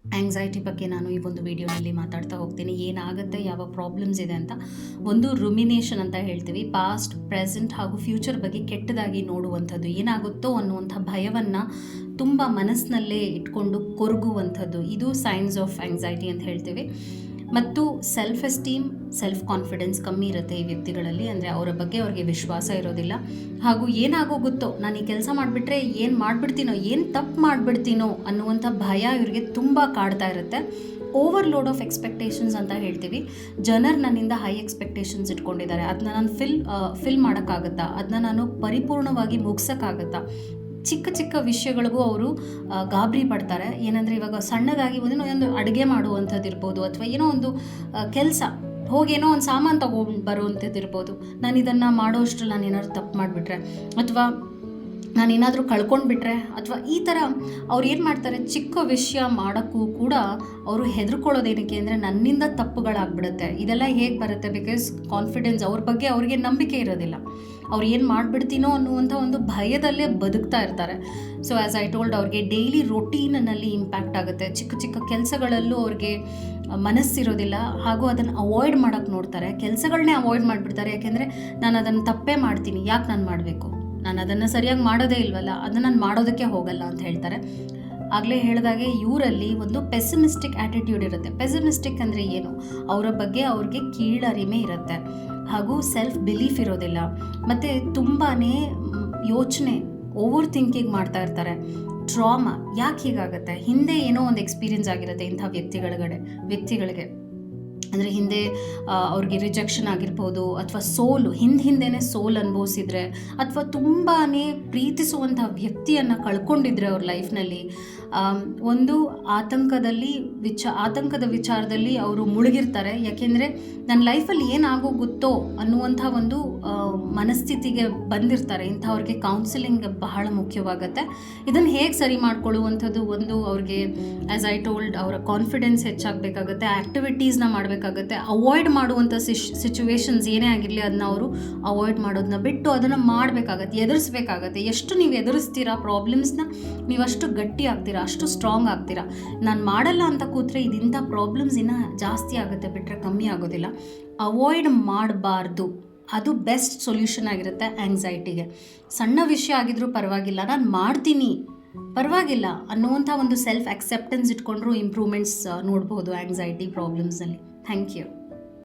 Anxiety ಬಗ್ಗೆ ನಾನು ಈ ಒಂದು ವಿಡಿಯೋನಲ್ಲಿ ಮಾತಾಡ್ತಾ ಹೋಗ್ತೀನಿ. ಏನಾಗುತ್ತೆ, ಯಾವ ಪ್ರಾಬ್ಲಮ್ಸ್ ಇದೆ ಅಂತ. ಒಂದು ರುಮಿನೇಷನ್ ಅಂತ ಹೇಳ್ತೀವಿ. ಪಾಸ್ಟ್, ಪ್ರೆಸೆಂಟ್ ಹಾಗೂ ಫ್ಯೂಚರ್ ಬಗ್ಗೆ ಕೆಟ್ಟದಾಗಿ ನೋಡುವಂಥದ್ದು. ಏನಾಗುತ್ತೋ ಅನ್ನುವಂಥ ಭಯವನ್ನು ತುಂಬ ಮನಸ್ಸಿನಲ್ಲೇ ಇಟ್ಕೊಂಡು ಕೊರಗುವಂಥದ್ದು. ಇದು ಸೈನ್ಸ್ ಆಫ್ ಆಂಗ್ಸೈಟಿ ಅಂತ ಹೇಳ್ತೀವಿ. ಮತ್ತು ಸೆಲ್ಫ್ ಎಸ್ಟೀಮ್, ಸೆಲ್ಫ್ ಕಾನ್ಫಿಡೆನ್ಸ್ ಕಮ್ಮಿ ಇರುತ್ತೆ ಈ ವ್ಯಕ್ತಿಗಳಲ್ಲಿ. ಅಂದರೆ ಅವರ ಬಗ್ಗೆ ಅವ್ರಿಗೆ ವಿಶ್ವಾಸ ಇರೋದಿಲ್ಲ. ಹಾಗೂ ಏನಾಗೋಗುತ್ತೋ, ನಾನು ಈ ಕೆಲಸ ಮಾಡಿಬಿಟ್ರೆ ಏನು ಮಾಡಿಬಿಡ್ತೀನೋ, ಏನು ತಪ್ಪು ಮಾಡಿಬಿಡ್ತೀನೋ ಅನ್ನುವಂಥ ಭಯ ಇವರಿಗೆ ತುಂಬ ಕಾಡ್ತಾ ಇರುತ್ತೆ. ಓವರ್ಲೋಡ್ ಆಫ್ ಎಕ್ಸ್ಪೆಕ್ಟೇಷನ್ಸ್ ಅಂತ ಹೇಳ್ತೀವಿ. ಜನರು ನನ್ನಿಂದ ಹೈ ಎಕ್ಸ್ಪೆಕ್ಟೇಷನ್ಸ್ ಇಟ್ಕೊಂಡಿದ್ದಾರೆ. ಅದನ್ನ ನಾನು ಫಿಲ್ ಮಾಡೋಕ್ಕಾಗತ್ತಾ, ಅದನ್ನ ನಾನು ಪರಿಪೂರ್ಣವಾಗಿ ಮುಗ್ಸೋಕ್ಕಾಗತ್ತಾ. ಚಿಕ್ಕ ಚಿಕ್ಕ ವಿಷಯಗಳಿಗೂ ಅವರು ಗಾಬರಿ ಪಡ್ತಾರೆ. ಏನಂದರೆ ಇವಾಗ ಸಣ್ಣದಾಗಿ ಒಂದು ಅಡುಗೆ ಮಾಡುವಂಥದ್ದು ಇರ್ಬೋದು, ಅಥವಾ ಏನೋ ಒಂದು ಕೆಲಸ, ಹೋಗೇನೋ ಒಂದು ಸಾಮಾನು ತೊಗೊಂಡು ಬರುವಂಥದ್ದು ಇರ್ಬೋದು. ನಾನು ಇದನ್ನು ಮಾಡೋಷ್ಟರಲ್ಲಿ ನಾನು ಏನಾದ್ರು ತಪ್ಪು ಮಾಡಿಬಿಟ್ರೆ, ಅಥವಾ ನಾನೇನಾದರೂ ಕಳ್ಕೊಂಡ್ಬಿಟ್ರೆ, ಅಥವಾ ಈ ಥರ ಅವ್ರು ಏನು ಮಾಡ್ತಾರೆ, ಚಿಕ್ಕ ವಿಷಯ ಮಾಡೋಕ್ಕೂ ಕೂಡ ಅವರು ಹೆದರ್ಕೊಳ್ಳೋದೇನಕ್ಕೆ ಅಂದರೆ ನನ್ನಿಂದ ತಪ್ಪುಗಳಾಗ್ಬಿಡುತ್ತೆ. ಇದೆಲ್ಲ ಹೇಗೆ ಬರುತ್ತೆ? ಬಿಕಾಸ್ ಕಾನ್ಫಿಡೆನ್ಸ್, ಅವ್ರ ಬಗ್ಗೆ ಅವ್ರಿಗೆ ನಂಬಿಕೆ ಇರೋದಿಲ್ಲ. ಅವ್ರು ಏನು ಮಾಡಿಬಿಡ್ತೀನೋ ಅನ್ನುವಂಥ ಒಂದು ಭಯದಲ್ಲೇ ಬದುಕ್ತಾ ಇರ್ತಾರೆ. ಸೊ ಆ್ಯಸ್ ಐ ಟೋಲ್ಡ್, ಅವ್ರಿಗೆ ಡೈಲಿ ರೊಟೀನಲ್ಲಿ ಇಂಪ್ಯಾಕ್ಟ್ ಆಗುತ್ತೆ. ಚಿಕ್ಕ ಚಿಕ್ಕ ಕೆಲಸಗಳಲ್ಲೂ ಅವ್ರಿಗೆ ಮನಸ್ಸಿರೋದಿಲ್ಲ, ಹಾಗೂ ಅದನ್ನು ಅವಾಯ್ಡ್ ಮಾಡೋಕ್ಕೆ ನೋಡ್ತಾರೆ. ಕೆಲಸಗಳನ್ನೇ ಅವಾಯ್ಡ್ ಮಾಡಿಬಿಡ್ತಾರೆ. ಯಾಕೆಂದರೆ ನಾನು ಅದನ್ನು ತಪ್ಪೇ ಮಾಡ್ತೀನಿ, ಯಾಕೆ ನಾನು ಮಾಡಬೇಕು, ನಾನು ಅದನ್ನು ಸರಿಯಾಗಿ ಮಾಡೋದೇ ಇಲ್ವಲ್ಲ, ಅದನ್ನು ನಾನು ಮಾಡೋದಕ್ಕೆ ಹೋಗಲ್ಲ ಅಂತ ಹೇಳ್ತಾರೆ. ಆಗಲೇ ಹೇಳಿದಾಗೆ ಇವರಲ್ಲಿ ಒಂದು ಪೆಸಿಮಿಸ್ಟಿಕ್ ಆ್ಯಟಿಟ್ಯೂಡ್ ಇರುತ್ತೆ. ಪೆಸಿಮಿಸ್ಟಿಕ್ ಅಂದರೆ ಏನು? ಅವರ ಬಗ್ಗೆ ಅವ್ರಿಗೆ ಕೀಳರಿಮೆ ಇರುತ್ತೆ, ಹಾಗೂ ಸೆಲ್ಫ್ ಬಿಲೀಫ್ ಇರೋದಿಲ್ಲ, ಮತ್ತು ತುಂಬಾ ಯೋಚನೆ, ಓವರ್ ಥಿಂಕಿಂಗ್ ಮಾಡ್ತಾ ಇರ್ತಾರೆ. ಟ್ರಾಮಾ, ಯಾಕೆ ಹೀಗಾಗುತ್ತೆ? ಹಿಂದೆ ಏನೋ ಒಂದು ಎಕ್ಸ್ಪೀರಿಯನ್ಸ್ ಆಗಿರುತ್ತೆ ಇಂಥ ವ್ಯಕ್ತಿಗಳಿಗೆ. ಅಂದರೆ ಹಿಂದೆ ಅವ್ರಿಗೆ ರಿಜೆಕ್ಷನ್ ಆಗಿರ್ಬೋದು, ಅಥವಾ ಹಿಂದೆನೇ ಸೋಲ್ ಅನುಭವಿಸಿದ್ರೆ, ಅಥವಾ ತುಂಬಾ ಪ್ರೀತಿಸುವಂಥ ವ್ಯಕ್ತಿಯನ್ನು ಕಳ್ಕೊಂಡಿದ್ರೆ ಅವ್ರ ಲೈಫ್ನಲ್ಲಿ, ಒಂದು ಆತಂಕದ ವಿಚಾರದಲ್ಲಿ ಅವರು ಮುಳುಗಿರ್ತಾರೆ. ಯಾಕೆಂದರೆ ನನ್ನ ಲೈಫಲ್ಲಿ ಏನಾಗೋಗುತ್ತೋ ಅನ್ನುವಂಥ ಒಂದು ಮನಸ್ಥಿತಿಗೆ ಬಂದಿರ್ತಾರೆ. ಇಂಥವ್ರಿಗೆ ಕೌನ್ಸಿಲಿಂಗ್ ಬಹಳ ಮುಖ್ಯವಾಗುತ್ತೆ. ಇದನ್ನು ಹೇಗೆ ಸರಿ ಮಾಡ್ಕೊಳ್ಳುವಂಥದ್ದು, ಒಂದು ಅವ್ರಿಗೆ ಆ್ಯಸ್ ಐ ಟೋಲ್ಡ್ ಅವರ ಕಾನ್ಫಿಡೆನ್ಸ್ ಹೆಚ್ಚಾಗಬೇಕಾಗುತ್ತೆ, ಆ್ಯಕ್ಟಿವಿಟೀಸ್ನ ಮಾಡಬೇಕಾಗುತ್ತೆ, ಅವಾಯ್ಡ್ ಮಾಡುವಂಥ ಸಿಚುವೇಶನ್ಸ್ ಏನೇ ಆಗಿರಲಿ ಅದನ್ನ ಅವರು ಅವಾಯ್ಡ್ ಮಾಡೋದನ್ನ ಬಿಟ್ಟು ಅದನ್ನು ಮಾಡಬೇಕಾಗತ್ತೆ, ಎದುರಿಸ್ಬೇಕಾಗತ್ತೆ. ಎಷ್ಟು ನೀವು ಎದುರಿಸ್ತೀರಾ ಪ್ರಾಬ್ಲಮ್ಸ್ನ, ನೀವಷ್ಟು ಗಟ್ಟಿ ಆಗ್ತೀರಾ, ಅಷ್ಟು ಸ್ಟ್ರಾಂಗ್ ಆಗ್ತೀರಾ. ನಾನು ಮಾಡಲ್ಲ ಅಂತ ಕೂತ್ರೆ ಇದರಿಂದ ಪ್ರಾಬ್ಲಮ್ಸ್ ಇನ್ನೂ ಜಾಸ್ತಿ ಆಗುತ್ತೆ, ಬಿಟ್ಟರೆ ಕಮ್ಮಿ ಆಗೋದಿಲ್ಲ. ಅವಾಯ್ಡ್ ಮಾಡಬಾರ್ದು, ಅದು ಬೆಸ್ಟ್ ಸೊಲ್ಯೂಷನ್ ಆಗಿರುತ್ತೆ ಆಂಗ್ಸೈಟಿಗೆ. ಸಣ್ಣ ವಿಷಯ ಆಗಿದ್ರೂ ಪರವಾಗಿಲ್ಲ, ನಾನು ಮಾಡ್ತೀನಿ, ಪರವಾಗಿಲ್ಲ ಅನ್ನುವಂಥ ಒಂದು ಸೆಲ್ಫ್ ಅಕ್ಸೆಪ್ಟೆನ್ಸ್ ಇಟ್ಕೊಂಡ್ರೂ ಇಂಪ್ರೂವ್ಮೆಂಟ್ಸ್ ನೋಡ್ಬೋದು ಆಂಗ್ಸೈಟಿ ಪ್ರಾಬ್ಲಮ್ಸ್ನಲ್ಲಿ. Thank you.